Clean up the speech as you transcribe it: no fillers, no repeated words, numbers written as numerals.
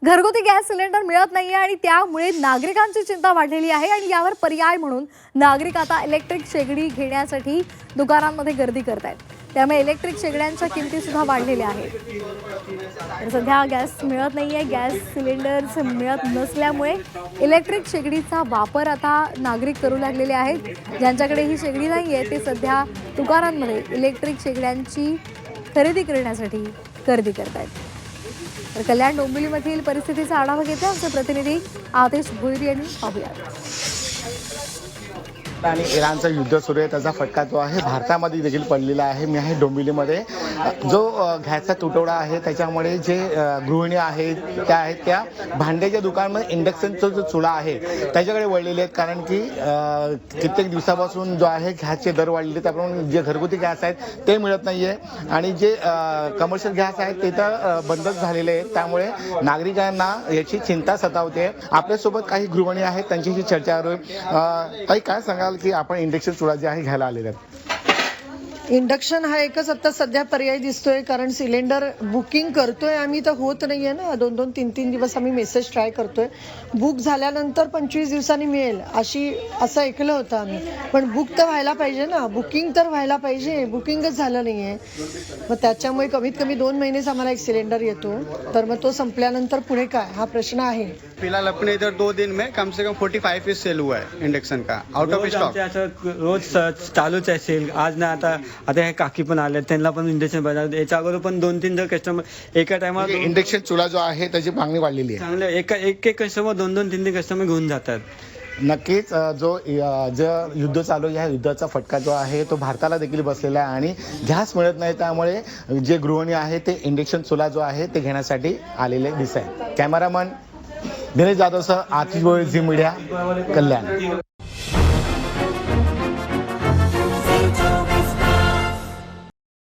घरगुती gas cylinder मिळत नाहीये आणि त्यामुळे नागरिकांची चिंता वाढलेली आहे आणि यावर पर्याय म्हणून नागरिक आता इलेक्ट्रिक शेगडी घेण्यासाठी दुकानांमध्ये गर्दी करतायत। त्यामुळे इलेक्ट्रिक शेगड्यांच्या किमती सुद्धा वाढलेल्या आहेत। तर सध्या गॅस मिळत नाहीये, गॅस सिलेंडर्स मिळत नसल्यामुळे इलेक्ट्रिक शेगडीचा वापर आता नागरिक करू लागलेले आहेत। ज्यांच्याकडे ही शेगडी नाहीये ते सध्या दुकानांमध्ये इलेक्ट्रिक शेगड्यांची खरेदी करण्यासाठी गर्दी करतायत। तर कल्याण डोंबिवलीमधील परिस्थितीचा आढावा घेते आमचे प्रतिनिधी आदेश भोईर यांनी। पाहूयात। आणि इराणचं युद्ध सुरू आहे, त्याचा फटका जो आहे भारतामध्ये देखील पडलेला आहे। मी आहे डोंबिवलीमध्ये, जो गॅसचा तुटवडा आहे त्याच्यामुळे जे गृहिणी आहेत त्या भांड्याच्या दुकानामध्ये इंडक्शनचा जो चुला आहे त्याच्याकडे वळलेले आहेत, कारण की कित्येक दिवसापासून जो आहे गॅसचे दर वाढलेले, त्याप्रमाणे जे घरगुती गॅस आहेत ते मिळत नाही आहे आणि जे कमर्शियल गॅस आहेत ते तर बंदच झालेले आहेत। त्यामुळे नागरिकांना याची चिंता सतावते। आपल्यासोबत काही गृहिणी आहेत, त्यांच्याशी चर्चा करू। ताई, काय सांगाल की आपण इंडक्शन चुला जे आहे घ्यायला आलेले आहेत? इंडक्शन हा एकच आता सध्या पर्याय दिसतोय, कारण सिलेंडर बुकिंग करतोय आम्ही तर होत नाहीये ना। 2-2, 3-3 दिवस आम्ही मेसेज ट्राय करतोय। बुक झाल्यानंतर 25 दिवसांनी मिळेल असं ऐकलं होतं आम्ही, पण बुक तर व्हायला पाहिजे ना, बुकिंग तर व्हायला पाहिजे। बुकिंगच झालं नाहीये, मग त्याच्यामुळे कमीत कमी 2 महिनेच आम्हाला एक सिलेंडर येतो। तर मग तो संपल्यानंतर पुढे काय, हा प्रश्न आहे। फिलहाल अपने इधर 2 दिन में कम से कम 45 पीस सेल हुआ है इंडक्शन का, आउट ऑफ स्टॉक। रोज चालूच आहे सेल। आज ना आता हे काकी पण आले, त्यांना पण इंडक्शन पाहिजे। याच्या अगोदर पण 2-3 जर कस्टमर एका टायमाला इंडक्शन चुला जो आहे त्याची मागणी वाढलेली आहे। चांगले एक कस्टमर 2-2-3 कस्टमर घेऊन जातात। नक्कीच जो युद्ध चालू आहे, या युद्धाचा फटका जो आहे तो भारताला देखील बसलेला आहे आणि गॅस मिळत नाही, त्यामुळे जे गृहिणी आहे ते इंडक्शन चुला जो आहे ते घेण्यासाठी आलेले दिसत आहे। कॅमेरामन दिनेश जाधवसह आतिश भोईर, झी मीडिया, कल्याण।